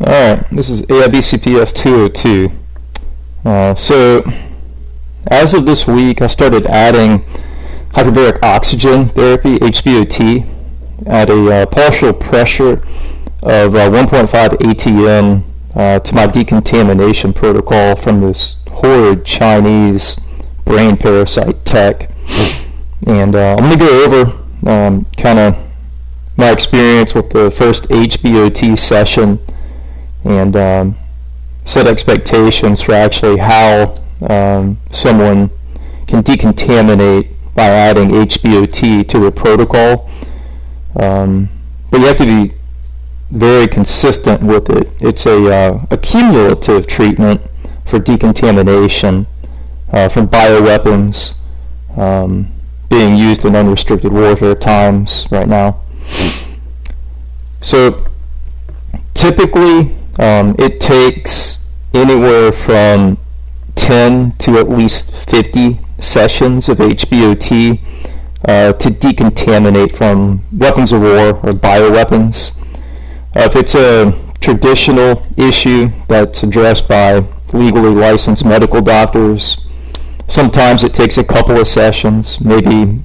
Alright, this is AIBCPS 202. So, as of this week, I started adding hyperbaric oxygen therapy, HBOT, at a partial pressure of 1.5 ATM to my decontamination protocol from this horrid Chinese brain parasite tech. And I'm going to go over kind of my experience with the first HBOT session and set expectations for actually how someone can decontaminate by adding HBOT to the protocol. But you have to be very consistent with it. It's a cumulative treatment for decontamination from bioweapons being used in unrestricted warfare times right now. So typically it takes anywhere from 10 to at least 50 sessions of HBOT to decontaminate from weapons of war or bioweapons. If it's a traditional issue that's addressed by legally licensed medical doctors, sometimes it takes a couple of sessions, maybe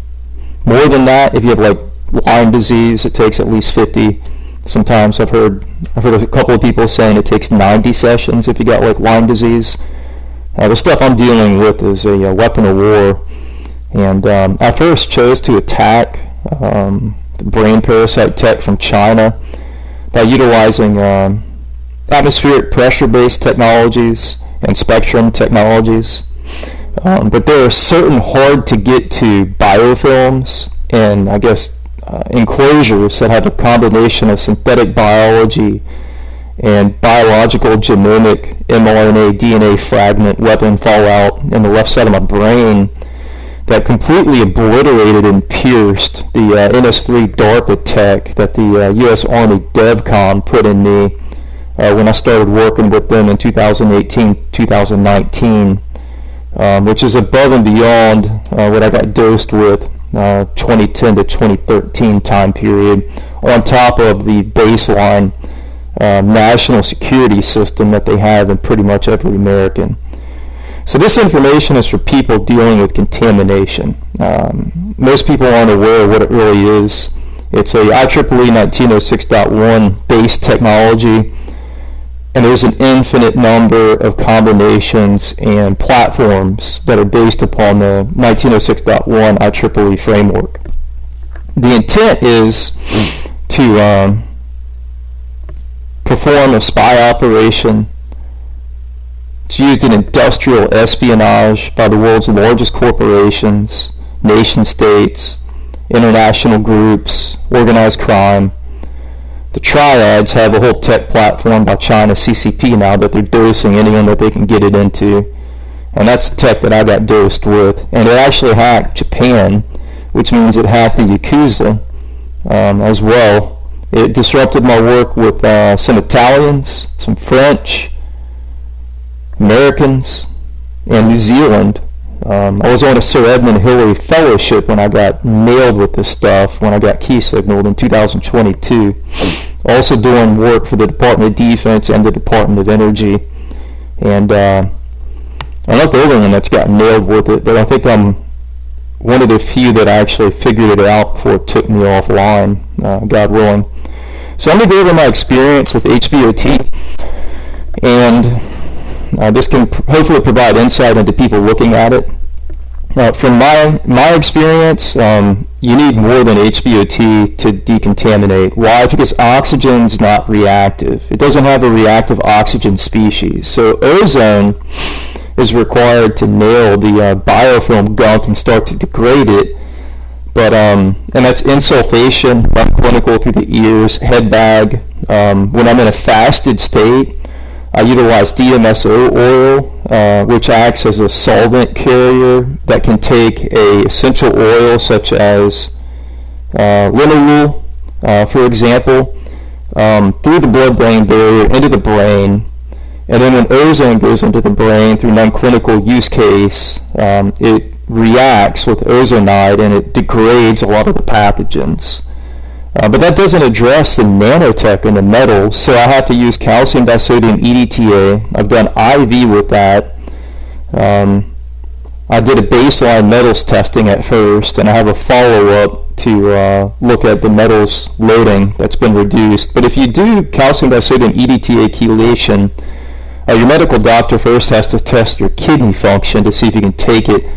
more than that. If you have like Lyme disease, it takes at least 50. Sometimes I've heard a couple of people saying it takes 90 sessions if you got like Lyme disease. The stuff I'm dealing with is a weapon of war, and I first chose to attack the brain parasite tech from China by utilizing atmospheric pressure-based technologies and spectrum technologies. But there are certain hard-to-get-to biofilms and, I guess, enclosures that have a combination of synthetic biology and biological genomic mRNA DNA fragment weapon fallout in the left side of my brain that completely obliterated and pierced the NS3 DARPA tech that the U.S. Army DevCon put in me when I started working with them in 2018-2019, which is above and beyond what I got dosed with 2010 to 2013 time period, on top of the baseline national security system that they have in pretty much every American. So this information is for people dealing with contamination. Most people aren't aware of what it really is. It's a IEEE 1906.1 base technology, and there's an infinite number of combinations and platforms that are based upon the 1906.1 IEEE framework. The intent is to perform a spy operation. It's used in industrial espionage by the world's largest corporations, nation states, international groups, organized crime. The triads have a whole tech platform by China CCP now that they're dosing anyone that they can get it into. And that's the tech that I got dosed with. And it actually hacked Japan, which means it hacked the Yakuza as well. It disrupted my work with some Italians, some French, Americans, and New Zealand. I was on a Sir Edmund Hillary Fellowship when I got nailed with this stuff, when I got key signaled in 2022. Also doing work for the Department of Defense and the Department of Energy. And I'm not the only one that's got nailed with it, but I think I'm one of the few that actually figured it out before it took me offline, God willing. So I'm going to go over my experience with HBOT, and this can hopefully provide insight into people looking at it. From my experience, you need more than HBOT to decontaminate. Why? Because oxygen's not reactive. It doesn't have a reactive oxygen species. So ozone is required to nail the biofilm gunk and start to degrade it. But and that's insulfation, clinical through the ears, head bag. When I'm in a fasted state, I utilize DMSO oil, which acts as a solvent carrier that can take a essential oil such as linalool, for example, through the blood-brain barrier into the brain. And then when ozone goes into the brain through non-clinical use case, it reacts with ozonide and it degrades a lot of the pathogens. But that doesn't address the nanotech in the metals, so I have to use calcium disodium EDTA. I've done IV with that. I did a baseline metals testing at first, and I have a follow-up to look at the metals loading that's been reduced. But if you do calcium disodium EDTA chelation, your medical doctor first has to test your kidney function to see if you can take it.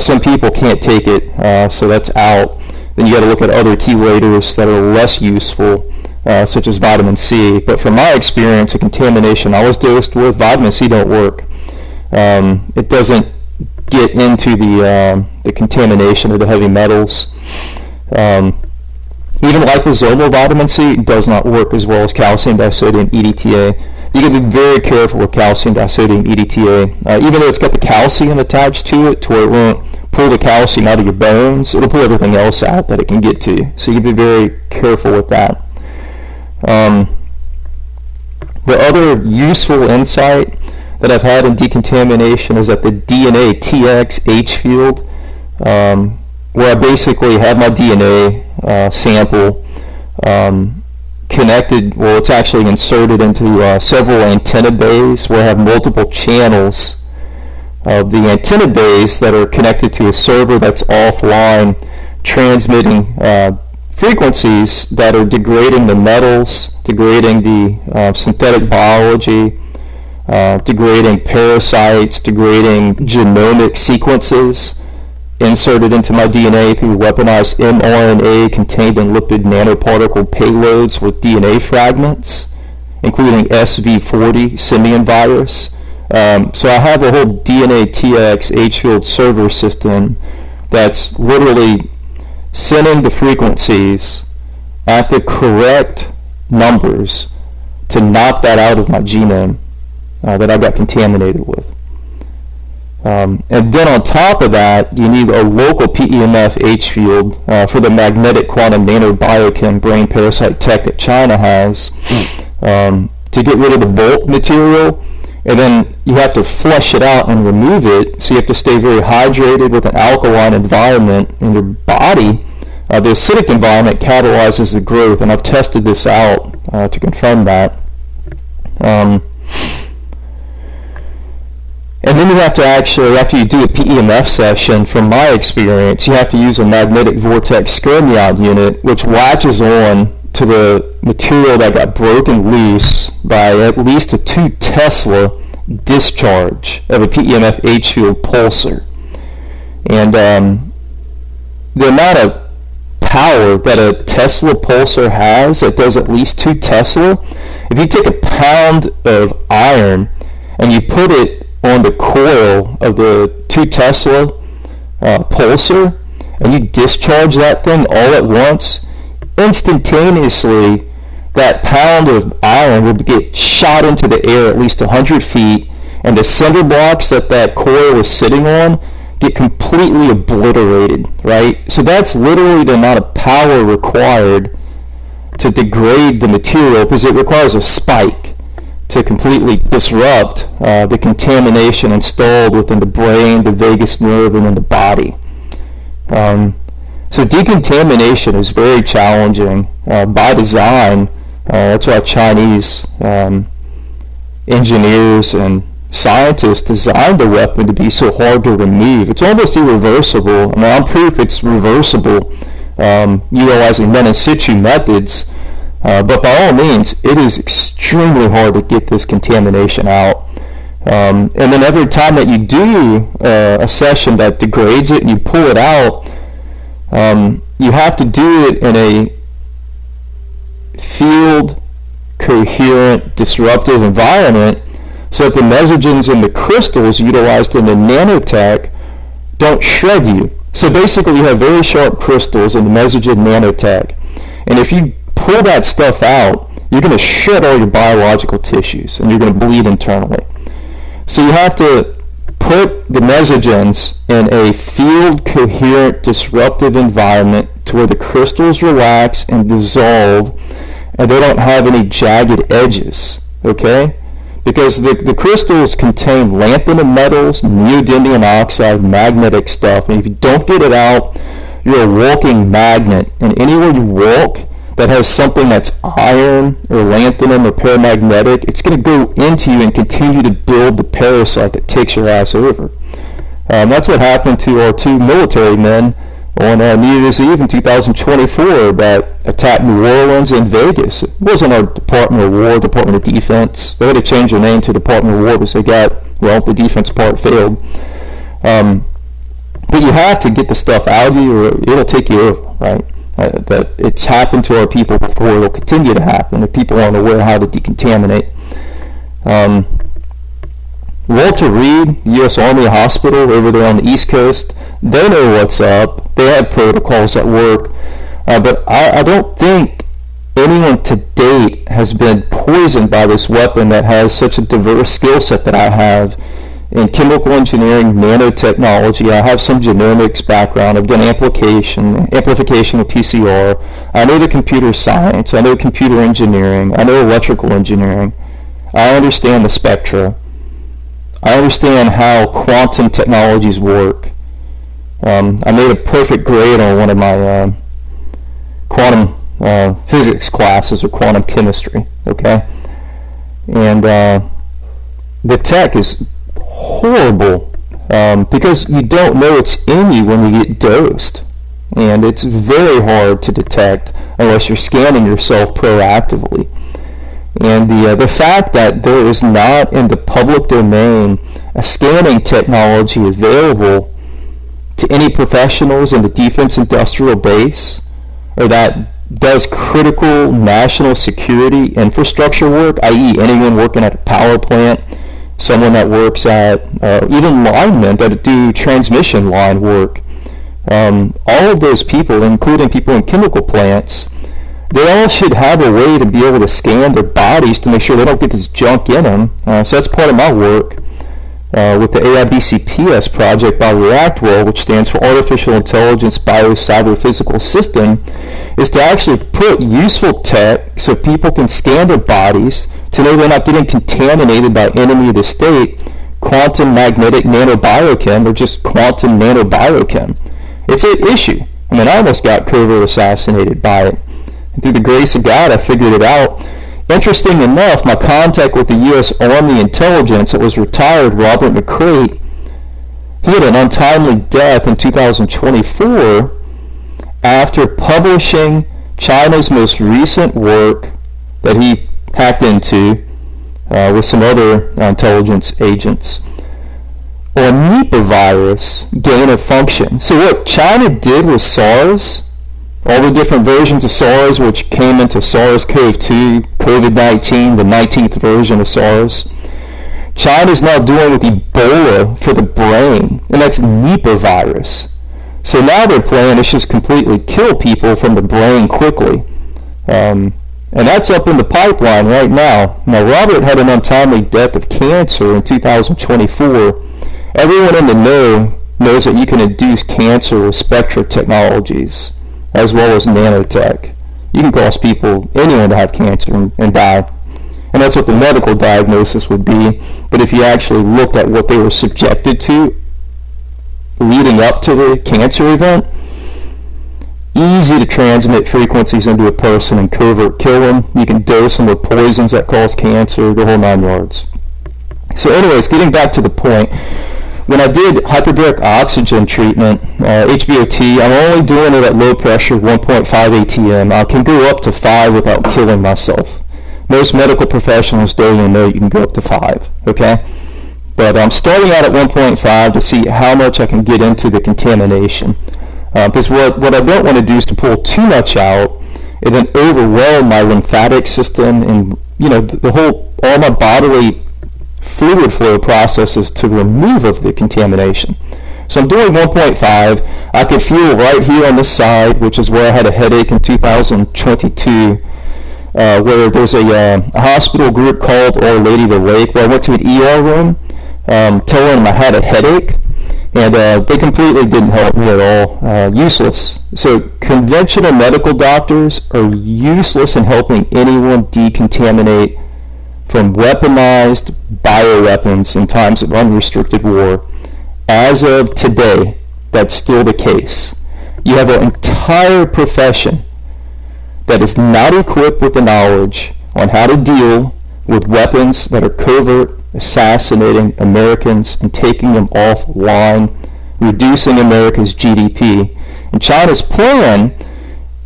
Some people can't take it, so that's out. Then you got to look at other chelators that are less useful, such as vitamin C. But from my experience, a contamination I was dosed with, vitamin C don't work. It doesn't get into the contamination of the heavy metals. Even liposomal vitamin C does not work as well as calcium disodium EDTA. You got to be very careful with calcium disodium EDTA. Even though it's got the calcium attached to it, to where it won't pull the calcium out of your bones, it'll pull everything else out that it can get to. So you got to be very careful with that. The other useful insight that I've had in decontamination is that the DNA TX H field, where I basically have my DNA sample connected, well, it's actually inserted into several antenna bays where I have multiple channels of the antenna bays that are connected to a server that's offline, transmitting frequencies that are degrading the metals, degrading the synthetic biology, degrading parasites, degrading genomic sequences inserted into my DNA through weaponized mRNA contained in lipid nanoparticle payloads with DNA fragments, including SV40 simian virus. So I have a whole DNA TX H-field server system that's literally sending the frequencies at the correct numbers to knock that out of my genome that I got contaminated with. And then on top of that, you need a local PEMF H-field for the magnetic quantum nanobiochem brain parasite tech that China has to get rid of the bulk material. And then you have to flush it out and remove it, so you have to stay very hydrated with an alkaline environment in your body. The acidic environment catalyzes the growth, and I've tested this out to confirm that. And then you have to actually, after you do a PEMF session, from my experience, you have to use a magnetic vortex skirmion unit, which latches on to the material that got broken loose by at least a 2 Tesla discharge of a PEMF H-field pulsar. And the amount of power that a Tesla pulsar has, that does at least 2 Tesla, if you take a pound of iron and you put it on the coil of the 2 Tesla pulsar, and you discharge that thing all at once, instantaneously that pound of iron will get shot into the air at least 100 feet, and the cinder blocks that that coil is sitting on get completely obliterated, right? So that's literally the amount of power required to degrade the material, because it requires a spike to completely disrupt the contamination installed within the brain, the vagus nerve, and in the body. So decontamination is very challenging by design. That's why Chinese engineers and scientists designed the weapon to be so hard to remove. It's almost irreversible. I mean, I'm proof it's reversible utilizing men in situ methods. But by all means, it is extremely hard to get this contamination out. And then every time that you do a session that degrades it and you pull it out, you have to do it in a field coherent disruptive environment so that the mesogens and the crystals utilized in the nanotech don't shred you. So basically you have very sharp crystals in the mesogen nanotech, and if you pull that stuff out, you're going to shred all your biological tissues and you're going to bleed internally. So you have to put the mesogens in a field coherent disruptive environment to where the crystals relax and dissolve and they don't have any jagged edges, okay? Because the crystals contain lanthanum metals, neodymium oxide, magnetic stuff, and if you don't get it out, you're a walking magnet, and anywhere you walk, that has something that's iron or lanthanum or paramagnetic, it's going to go into you and continue to build the parasite that takes your ass over. That's what happened to our 2 military men on New Year's Eve in 2024 that attacked New Orleans and Vegas. It wasn't our Department of War, Department of Defense. They had to change their name to Department of War because the defense part failed. But you have to get the stuff out of you or it'll take you over, right? That it's happened to our people before, it'll continue to happen if people aren't aware how to decontaminate. Walter Reed, U.S. Army Hospital over there on the East Coast, they know what's up. They have protocols that work. But I don't think anyone to date has been poisoned by this weapon that has such a diverse skill set that I have in chemical engineering, nanotechnology. I have some genomics background. I've done amplification of PCR. I know the computer science. I know computer engineering. I know electrical engineering. I understand the spectra. I understand how quantum technologies work. I made a perfect grade on one of my quantum physics classes or quantum chemistry, okay? And the tech is horrible because you don't know it's in you when you get dosed. And it's very hard to detect unless you're scanning yourself proactively. And the fact that there is not in the public domain a scanning technology available to any professionals in the defense industrial base or that does critical national security infrastructure work, i.e. anyone working at a power plant, someone that works at, even linemen that do transmission line work, all of those people, including people in chemical plants, they all should have a way to be able to scan their bodies to make sure they don't get this junk in them. So that's part of my work with the AIBCPS project by Reactwell, which stands for Artificial Intelligence Bio-Cyber-Physical System, is to actually put useful tech so people can scan their bodies to know they're not getting contaminated by enemy of the state, quantum magnetic nanobiochem, or just quantum nanobiochem. It's an issue. I mean, I almost got covert assassinated by it. And through the grace of God, I figured it out. Interesting enough, my contact with the U.S. Army Intelligence that was retired, Robert McCrate, he had an untimely death in 2024 after publishing China's most recent work that he hacked into with some other intelligence agents on Nipah virus gain of function. So what China did with SARS, all the different versions of SARS which came into SARS-CoV-2, COVID-19, the 19th version of SARS, China's now doing with Ebola for the brain, and that's Nipah virus. So now their plan is just completely kill people from the brain quickly. And that's up in the pipeline right now. Now, Robert had an untimely death of cancer in 2024. Everyone in the know knows that you can induce cancer with spectra technologies, as well as nanotech. You can cause people, anyone, to have cancer and die. And that's what the medical diagnosis would be. But if you actually looked at what they were subjected to leading up to the cancer event, easy to transmit frequencies into a person and covert kill them. You can dose them with poisons that cause cancer, the whole 9 yards. So anyways, getting back to the point, when I did hyperbaric oxygen treatment, HBOT, I'm only doing it at low pressure, 1.5 ATM. I can go up to 5 without killing myself. Most medical professionals don't even know you can go up to 5, okay? But I'm starting out at 1.5 to see how much I can get into the contamination. Because what I don't want to do is to pull too much out and then overwhelm my lymphatic system and, all my bodily fluid flow processes to remove of the contamination. So I'm doing 1.5. I could feel right here on this side, which is where I had a headache in 2022, where there's a hospital group called Our Lady of the Lake, where I went to an ER room, telling them I had a headache, and they completely didn't help me at all. Useless. So conventional medical doctors are useless in helping anyone decontaminate from weaponized bioweapons in times of unrestricted war. As of today, that's still the case. You have an entire profession that is not equipped with the knowledge on how to deal with weapons that are covert, assassinating Americans and taking them offline, reducing America's GDP. And China's plan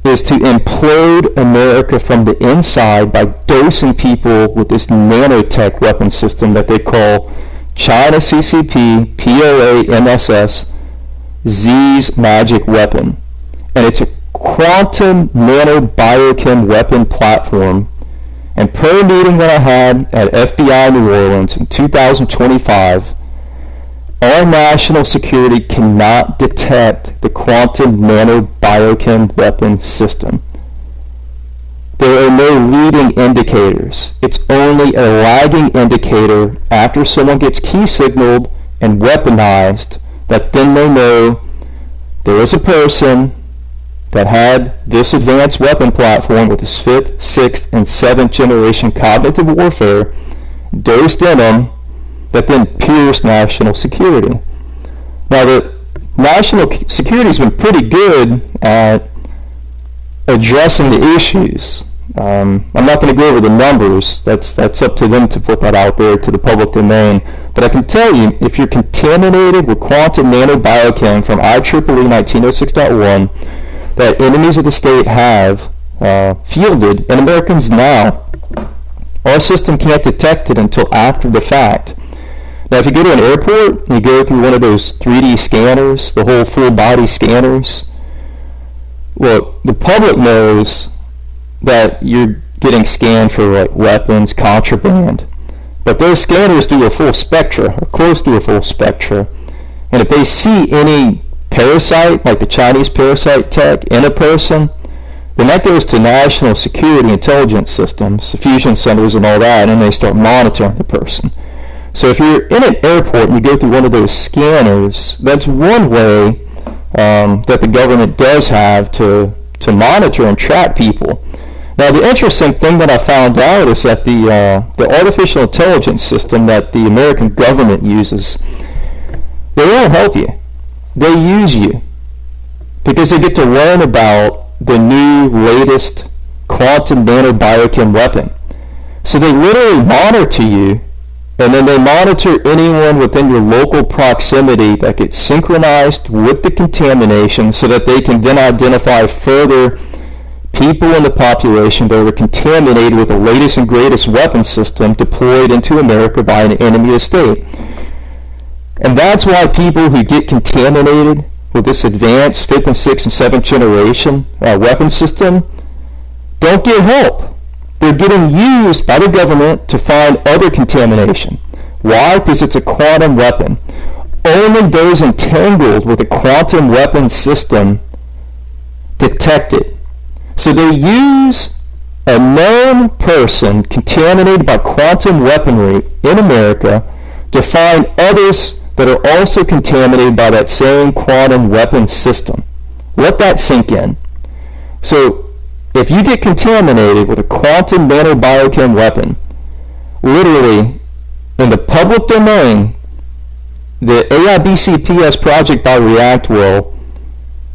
is to implode America from the inside by dosing people with this nanotech weapon system that they call China CCP PLA MSS Z's magic weapon. And it's a quantum nanobiochem weapon platform. And per meeting that I had at FBI New Orleans in 2025, our national security cannot detect the quantum nanobiochem weapon system. There are no leading indicators. It's only a lagging indicator after someone gets key signaled and weaponized that then they know there is a person that had this advanced weapon platform with its 5th, 6th, and 7th generation cognitive warfare dosed in them that then pierced national security. Now, the national security has been pretty good at addressing the issues. I'm not going to go over the numbers. That's up to them to put that out there to the public domain. But I can tell you, if you're contaminated with quantum nanobiochem from IEEE 1906.1 that enemies of the state have fielded, and Americans now, our system can't detect it until after the fact. Now, if you go to an airport and you go through one of those 3D scanners, the whole full body scanners, well, the public knows that you're getting scanned for like weapons, contraband. But those scanners do a full spectra, or close to a full spectra. And if they see any parasite, like the Chinese parasite tech, in a person, then that goes to national security intelligence systems, fusion centers and all that, and they start monitoring the person. So if you're in an airport and you go through one of those scanners, that's one way that the government does have to monitor and track people. Now, the interesting thing that I found out is that the artificial intelligence system that the American government uses, they won't help you. They use you because they get to learn about the new, latest quantum nanobiochem weapon. So they literally monitor you, and then they monitor anyone within your local proximity that gets synchronized with the contamination so that they can then identify further people in the population that are contaminated with the latest and greatest weapon system deployed into America by an enemy of the state. And that's why people who get contaminated with this advanced 5th and 6th and 7th generation weapon system don't get help. They're getting used by the government to find other contamination. Why? Because it's a quantum weapon. Only those entangled with a quantum weapon system detect it. So they use a known person contaminated by quantum weaponry in America to find others that are also contaminated by that same quantum weapon system. Let that sink in. So if you get contaminated with a quantum nanobiochem weapon, literally in the public domain, the AIBCPS project by Reactwell,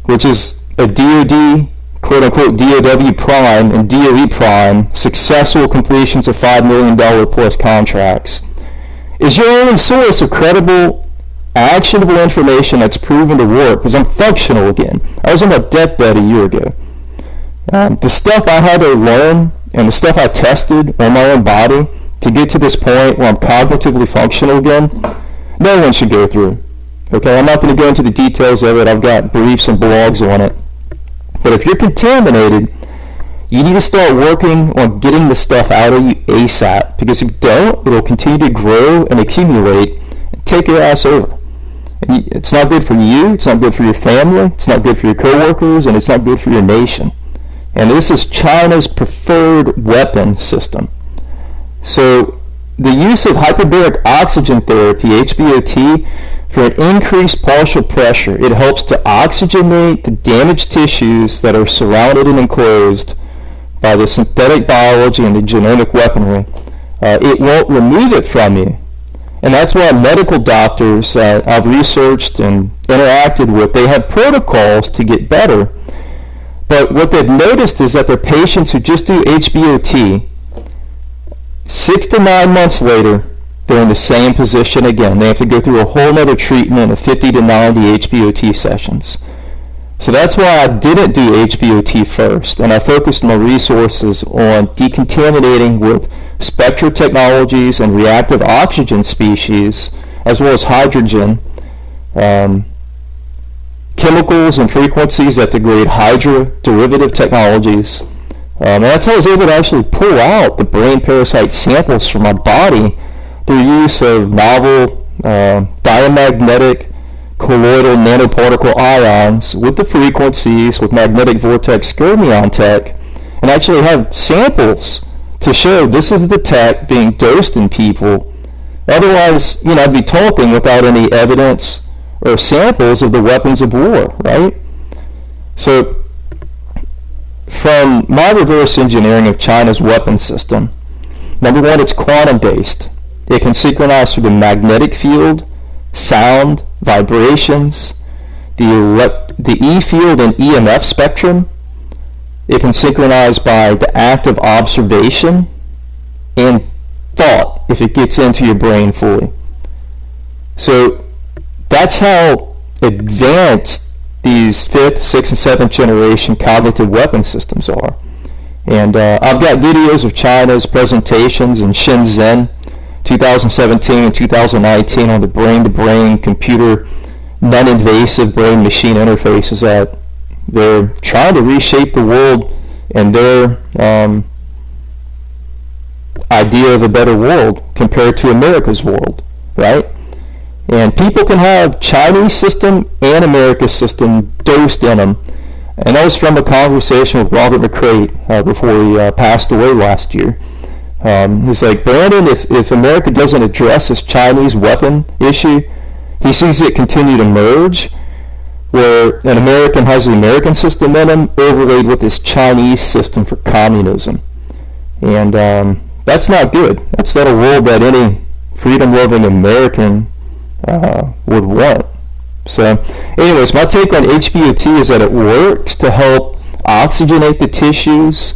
which is a DoD, quote-unquote DOW prime and DOE prime, successful completions of $5 million plus contracts, is your only source of credible, actionable information that's proven to work, because I'm functional again. I was on my deathbed a year ago. The stuff I had to learn and the stuff I tested on my own body to get to this point where I'm cognitively functional again, no one should go through. Okay, I'm not going to go into the details of it. I've got briefs and blogs on it. But if you're contaminated, you need to start working on getting the stuff out of you ASAP, because if you don't, it'll continue to grow and accumulate and take your ass over. And it's not good for you, it's not good for your family, it's not good for your coworkers, and it's not good for your nation. And this is China's preferred weapon system. So the use of hyperbaric oxygen therapy, HBOT, for an increased partial pressure, it helps to oxygenate the damaged tissues that are surrounded and enclosed by the synthetic biology and the genomic weaponry. It won't remove it from you. And that's why medical doctors I've researched and interacted with, they have protocols to get better. But what they've noticed is that their patients who just do HBOT, 6 to 9 months later, they're in the same position again. They have to go through a whole other treatment of 50 to 90 HBOT sessions. So that's why I didn't do HBOT first, and I focused my resources on decontaminating with spectra technologies and reactive oxygen species, as well as hydrogen, chemicals and frequencies that degrade hydro-derivative technologies. And that's how I was able to actually pull out the brain parasite samples from my body through use of novel diamagnetic colloidal nanoparticle ions with the frequencies with magnetic vortex skyrmion tech, and actually have samples to show this is the tech being dosed in people. Otherwise, I'd be talking without any evidence or samples of the weapons of war, right? So from my reverse engineering of China's weapon system, number one, it's quantum based. It can synchronize through the magnetic field, sound, vibrations, the E field and EMF spectrum. It can synchronize by the act of observation and thought if it gets into your brain fully. So that's how advanced these 5th, 6th, and 7th generation cognitive weapon systems are. And I've got videos of China's presentations in Shenzhen 2017 and 2019 on the brain-to-brain computer non-invasive brain-machine interfaces that they're trying to reshape the world and their idea of a better world compared to America's world, right? And people can have Chinese system and America's system dosed in them. And that was from a conversation with Robert McCrate before he passed away last year. He's like, Brandon, if America doesn't address this Chinese weapon issue, he sees it continue to merge, where an American has the American system in him overlaid with this Chinese system for communism. And that's not good. That's not a world that any freedom-loving American would want. So anyways, my take on HBOT is that it works to help oxygenate the tissues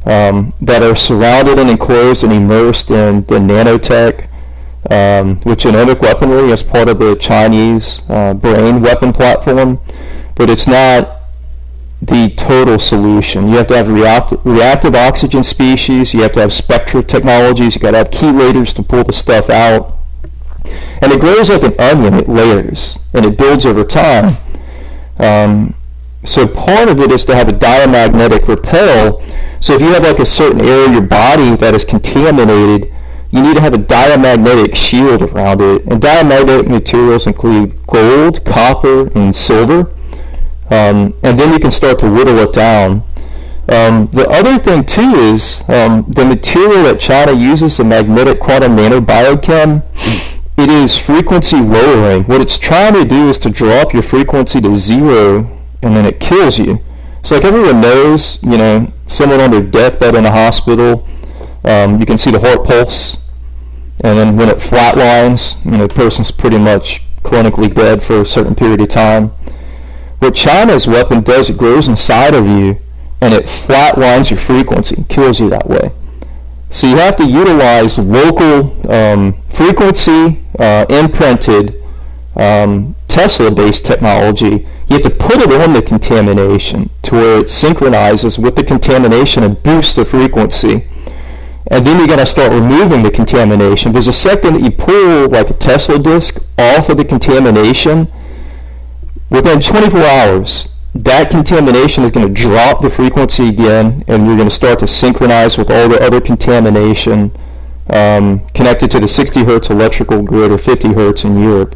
that are surrounded and enclosed and immersed in the nanotech, with genomic weaponry as part of the Chinese brain weapon platform, but it's not the total solution. You have to have reactive oxygen species, you have to have spectra technologies, you got to have chelators to pull the stuff out. And it grows like an onion, it layers, and it builds over time. So part of it is to have a diamagnetic repel. So if you have like a certain area of your body that is contaminated, you need to have a diamagnetic shield around it. And diamagnetic materials include gold, copper, and silver. And then you can start to whittle it down. The other thing too is the material that China uses, the magnetic quantum nanobiochem, it is frequency lowering. What it's trying to do is to drop your frequency to 0, and then it kills you. So like everyone knows, someone on their deathbed in a hospital, you can see the heart pulse, and then when it flatlines, the person's pretty much clinically dead for a certain period of time. What China's weapon does, it grows inside of you, and it flatlines your frequency, kills you that way. So you have to utilize local frequency imprinted Tesla-based technology. You have to put it on the contamination to where it synchronizes with the contamination and boosts the frequency. And then you're going to start removing the contamination, because the second that you pull like a Tesla disc off of the contamination, within 24 hours, that contamination is going to drop the frequency again, and you're going to start to synchronize with all the other contamination connected to the 60 hertz electrical grid or 50 hertz in Europe.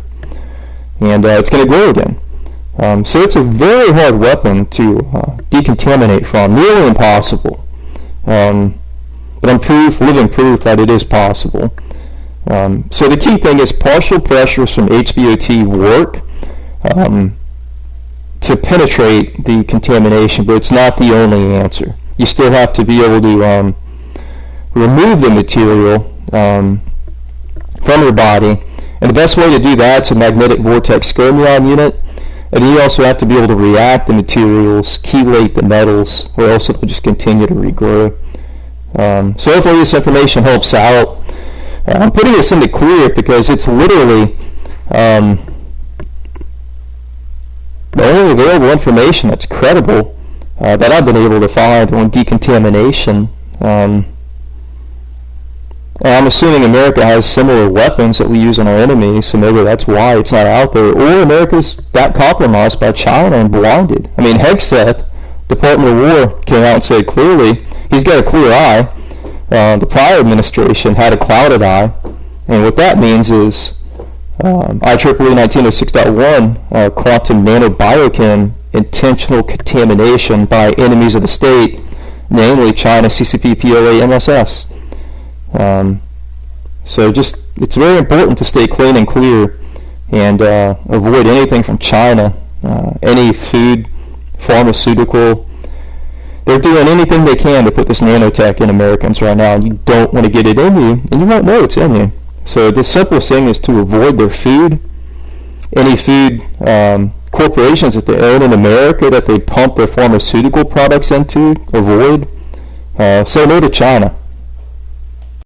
And it's going to grow again. So it's a very hard weapon to decontaminate from, nearly impossible. But I'm living proof that it is possible. So the key thing is partial pressures from HBOT work to penetrate the contamination, but it's not the only answer. You still have to be able to remove the material from your body, and the best way to do that is a magnetic vortex skyrmion unit. And you also have to be able to react the materials, chelate the metals, or else it will just continue to regrow. So hopefully this information helps out. I'm putting this into clear because it's literally the only available information that's credible that I've been able to find on decontamination. I'm assuming America has similar weapons that we use on our enemies, so maybe that's why it's not out there. Or America's that compromised by China and blinded. I mean, Hegseth, Department of War, came out and said clearly he's got a clear eye. The prior administration had a clouded eye, and what that means is IEEE 1906.1, quantum nanobiochem, intentional contamination by enemies of the state, namely China, CCP, PLA, MSS. So just, it's very important to stay clean and clear and avoid anything from China, any food, pharmaceutical. They're doing anything they can to put this nanotech in Americans right now, and you don't want to get it in you, and you won't know it's in you. So the simplest thing is to avoid their food, any food corporations that they own in America that they pump their pharmaceutical products into, avoid. Say no to China.